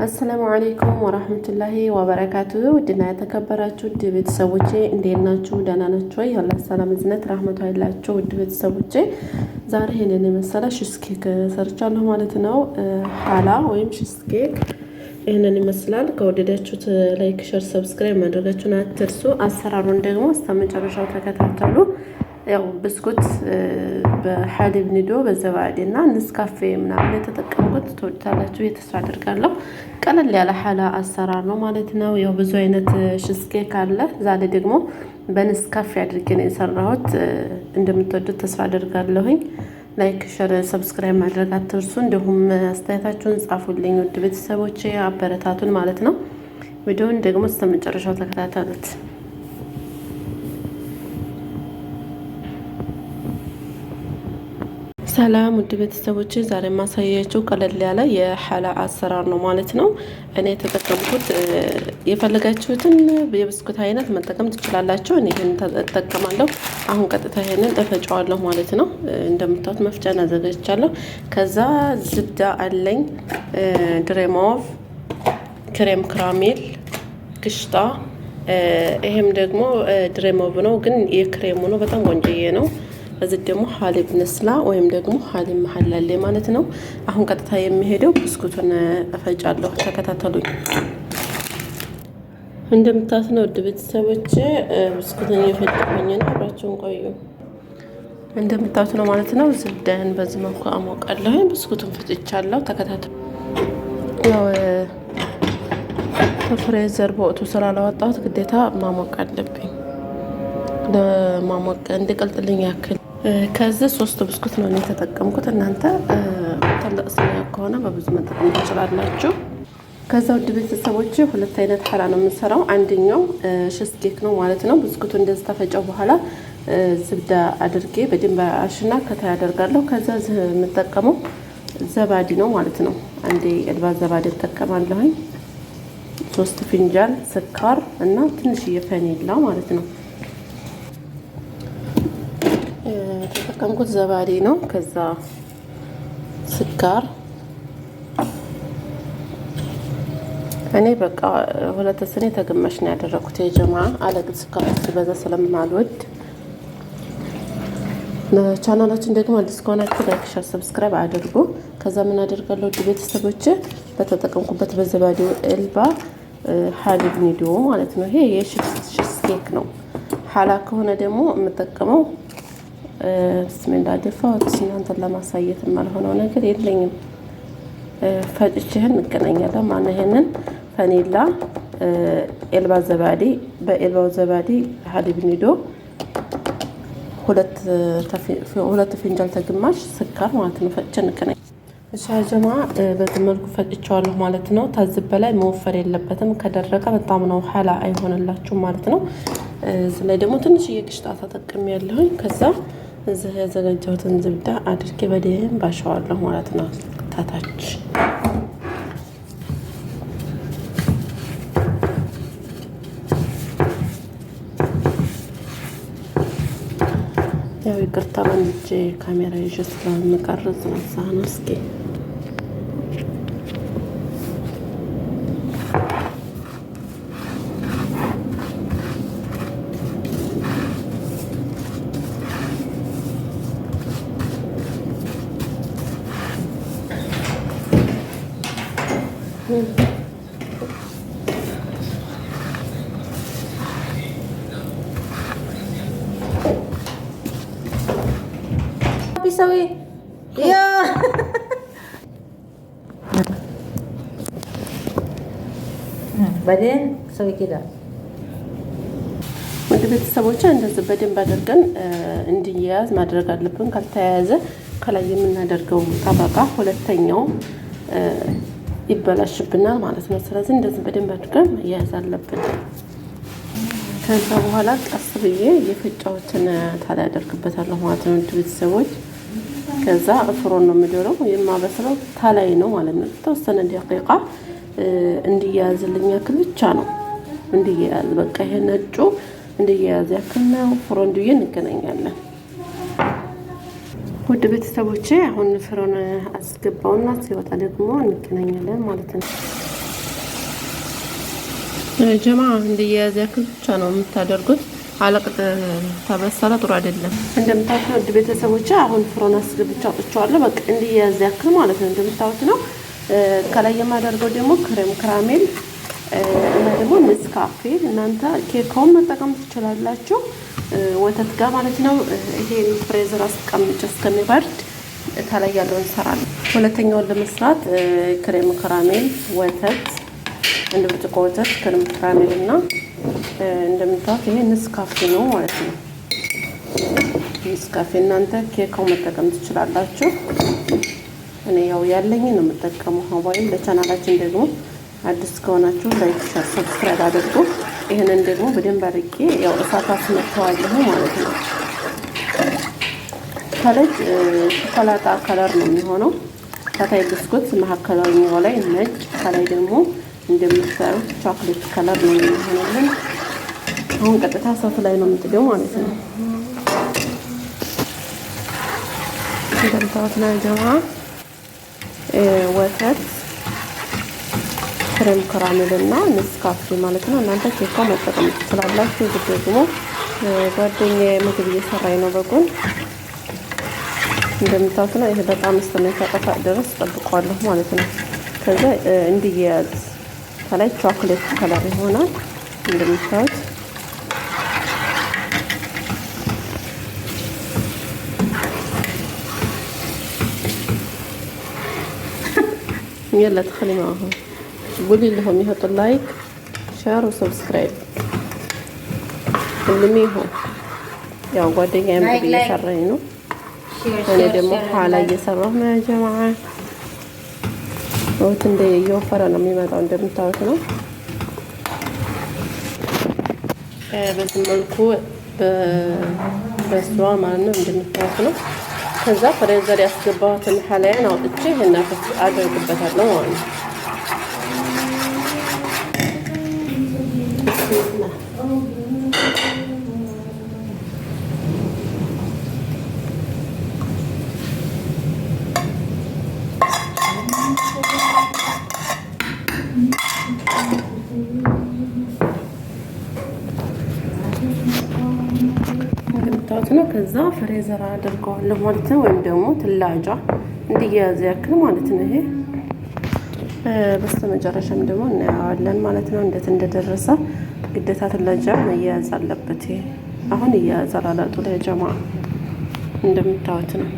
አሰላሙ አለይኩም ወራህመቱላሂ ወበረካቱሁ። ውድና የተከበራችሁ ውድ ቤተሰቦቼ እንዴት ናችሁ? ደህና ናችሁ ወይ? አላህ ሰላም እዝነት ረህመቱ አይላችሁ። ውድ ቤተሰቦቼ ዛሬ ይሄንን የመሰለ ቺዝ ኬክ ሰርቻለሁ ማለት ነው። ሐላ ወይም ቺዝ ኬክ ይሄንን ይመስላል። ከወደዳችሁት ላይክ፣ ሼር፣ ሰብስክራይብ ማድረጋችሁን አትርሱ። አሰራሩን ደግሞ እስከመጨረሻው ተከታተሉ። ያው ብስኩት በሐሊብ ኒዶ በዘባዴና ንስካፌ ምናምን የተጠቀምኩት ትወዳላችሁ የተስፋ አደርጋለሁ። ቀለል ያለ ሐላ አሰራር ነው ማለት ነው። ያው ብዙ አይነት ቺዝ ኬክ አለ። ዛሬ ደግሞ በንስካፌ አድርጌ ነው የሰራሁት። እንደምትወዱት ተስፋ አደርጋለሁኝ። ላይክ፣ ሼር፣ ሰብስክራይብ ማድረግ አትርሱ። እንዲሁም አስተያየታችሁን ጻፉልኝ ውድ ቤተሰቦቼ፣ አበረታቱን ማለት ነው። ቪዲዮውን ደግሞ እስከመጨረሻው ተከታተሉት። ሰላም ውድ ቤተሰቦቼ፣ ዛሬ ማሳያችሁ ቀለል ያለ የሐላ አሰራር ነው ማለት ነው። እኔ የተጠቀምኩት የፈለጋችሁትን የብስኩት አይነት መጠቀም ትችላላችሁ። እኔ ይሄን ተጠቀማለሁ። አሁን ቀጥታ ይሄንን እፈጨዋለሁ ማለት ነው። እንደምታዩት መፍጫን አዘጋጅቻለሁ። ከዛ ዝብዳ አለኝ፣ ድሬሞቭ፣ ክሬም ክራሜል፣ ግሽጣ። ይሄም ደግሞ ድሬሞቭ ነው፣ ግን የክሬሙ ነው። በጣም ቆንጆዬ ነው። እዚህ ደግሞ ሐሊብ ነስላ ወይም ደግሞ ሐሊብ መሐላሌ ማለት ነው። አሁን ቀጥታ የሚሄደው ብስኩቱን እፈጫለሁ። ተከታተሉኝ። እንደምታዩት ነው ውድ ቤተሰቦቼ፣ ብስኩቱን እየፈጨሁኝ ነው። አብራችሁን ቆዩ። እንደምታዩት ነው ማለት ነው። ዝብዳን በዚህ መልኩ አሞቃለሁ። ብስኩቱን ፈጭቻለሁ። ተከታተሉ። ያው ፍሬዘር በወቅቱ ስላላወጣሁት ግዴታ ማሞቅ አለብኝ፣ ለማሞቅ እንዲቀልጥልኝ ያክል። ከዚህ 3 ብስኩት ነው የተጠቀምኩት። እናንተ ትልቅ ስኒያ ከሆነ በብዙ መጠቀም ትችላላችሁ። ከዛ ውድ ቤተሰቦች 2 አይነት ሐላ ነው የምንሰራው። አንደኛው ቺዝ ኬክ ነው ማለት ነው። ብስኩቱ እንደዚህ ተፈጨው በኋላ ዝብዳ አድርጌ በደንብ አሽና ከታይ አደርጋለሁ። ከዛ የምጠቀመው ዘባዲ ነው ማለት ነው። አንዴ የልባ ዘባዲ እጠቀማለሁኝ። 3 ፊንጃል ስኳር እና ትንሽዬ ቫኒላ ማለት ነው። የተጠቀምኩት ዘባዴ ነው። ከዛ ስኳር እኔ በቃ 2 ስኒ ተገማሽ ነው ያደረኩት። የጀማ አለግል ስኳር ሲበዛ ስለማልወድ። ለቻናላችን ደግሞ አዲስ ከሆናችሁ ላይክ፣ ሼር፣ ሰብስክራይብ አድርጉ። ከዛ ምን አደርጋለሁ ውድ ቤተሰቦቼ፣ በተጠቀምኩበት በዘባዴው ኤልባ ሐሊብ ኒዶ ማለት ነው። ይሄ የቺዝ ኬክ ነው። ሐላ ከሆነ ደግሞ የምጠቀመው ብስሚላ ደፋሁት። እናንተን ለማሳየት የማልሆነው ነገር የለኝም። ፈጭቼህን እንገናኛለን ማለት ይሄንን ቫኒላ፣ ኤልባ ዘባዲ፣ በኤልባው ዘባዲ ሐሊብ ኒዶ 2 ፊንጃል ተግማሽ ስኳር ማለት ነው። ፈጭቼ እንገናኝ። እሺ ጀማ፣ በዚህ መልኩ ፈጭቼዋለሁ ማለት ነው። ታዝብ በላይ መወፈር የለበትም። ከደረቀ በጣም ነው ሐላ አይሆንላችሁም ማለት ነው። እዚህ ላይ ደግሞ ትንሽ የግሽጣ ተጠቅሜያለሁኝ። ከዛ እዚህ ያዘጋጀሁትን ዝብዳ አድርጌ በደንብ አሸዋለሁ ማለት ነው። ታታች ያው ይቅርታ በእጄ ካሜራ ይዤ ስለምቀርጽ ነው። ሳህኑ እስኪ بيسوي يا بعدين سوي كده ውድ ቤተሰቦች፣ እንደዚህ በደንብ አድርገን እንዲያያዝ ማድረግ አለብን። ካልተያያዘ ከላይ የምናደርገው ጠበቃ ሁለተኛው ይበላሽብናል ማለት ነው። ስለዚህ እንደዚህ በደንብ አድርገን መያያዝ አለብን። ከዛ በኋላ ቀስ ብዬ የፈጫሁትን ታዲያ አደርግበታለሁ ማለት ነው ውድ ቤተሰቦች። ከዛ ፍሮን ነው የምደረው፣ የማበስለው ታላይ ነው ማለት ነው። ተወሰነ ደቂቃ እንዲያያዝልኝ ያክል ብቻ ነው እንዲያያዝ። በቃ ይሄ ነጩ እንዲያያዝ ያክል ነው። ፍሮን ድዬ እንገናኛለን። ውድ ቤተሰቦቼ አሁን ፍሮን አስገባውና ሲወጣ ደግሞ እንገናኛለን ማለት ነው። ጀማ እንደየያዘ ያክል ብቻ ነው የምታደርጉት። አለቅጥ ተበሰለ ጥሩ አይደለም። እንደምታውቁት ውድ ቤተሰቦች አሁን ፍሮን አስገብቼ አውጥቼዋለሁ። በቃ እንደየያዘ ያክል ማለት ነው። እንደምታውቁት ነው። ከላይ የማደርገው ደግሞ ክሬም ካራሜል እና ደግሞ ኔስካፌ። እናንተ ኬካውን መጠቀም ትችላላችሁ ወተት ጋር ማለት ነው። ይሄን ፍሬዘር አስቀምጬ እስከሚበርድ ከላይ ያለውን እንሰራለን። ሁለተኛውን ለመስራት ክሬም ካራሜል፣ ወተት፣ አንድ ብርጭቆ ወተት፣ ክሬም ካራሜል እና እንደምታውቁት ይሄ ኔስካፌ ነው ማለት ነው። ኔስካፌ እናንተ ኬካው መጠቀም ትችላላችሁ። እኔ ያው ያለኝ ነው የምጠቀመው። ሀዋይ ለቻናላችን ደግሞ አዲስ ከሆናችሁ ላይክ፣ ሼር፣ ሰብስክራይብ አድርጉ። ይሄንን ደግሞ በደንብ አድርጌ ያው እሳት አስመታዋለሁ ማለት ነው። ከላይ ሾኮላታ ከለር ነው የሚሆነው። ከታይ ብስኩት መካከለኛው ላይ ነጭ፣ ከላይ ደግሞ እንደምታዩት ቾኮሌት ከለር ነው የሚሆነልን። አሁን ቀጥታ እሳት ላይ ነው የምጥደው ማለት ነው። እንደምታዩት ነው ጀማ ወተት፣ ክሬም ካራሜል እና ኔስካፌ ማለት ነው። እናንተ ኬካው መጠቀም ትችላላችሁ። እዚህ ደግሞ ጓደኛዬ ምግብ እየሰራኝ ነው በጎን። እንደምታዩት ነው። ይሄ በጣም እስከሚያጠፋ ድረስ ጠብቀዋለሁ ማለት ነው። ከዛ እንዲያያዝ ከላይ ቾኮሌት ከለር ይሆናል እንደምታዩት። يلا تدخلي معهم قولي لهم يحطوا لايك شير وسبسكرايب علميهم ያው ጓደኛዬም እየሰራኝ ነው። እኔ ደግሞ ኋላ እየሰራሁ ነው يا جماعه። ወጥ እንደ እየወፈረ ነው የሚመጣው እንደምታዩት ነው። በዚህ መልኩ በስሏ ማለት ነው እንደምታዩት ነው። ከዛ ፍሬዘር ያስገባሁትን ሐላያን አውጥቼ እና አደርግበታለሁ ማለት ነው። ነው ከዛ ፍሬዘር አድርገዋለሁ ማለት ነው። ወይም ደግሞ ትላጃ እንዲያያዝ ያክል ማለት ነው። ይሄ በስተመጨረሻም ደግሞ እናያዋለን ማለት ነው። እንዴት እንደደረሰ ግዴታ ትላጃ መያያዝ አለበት። ይሄ አሁን እያያዛል አላጡ ላይ ጀማ እንደምታዩት ነው።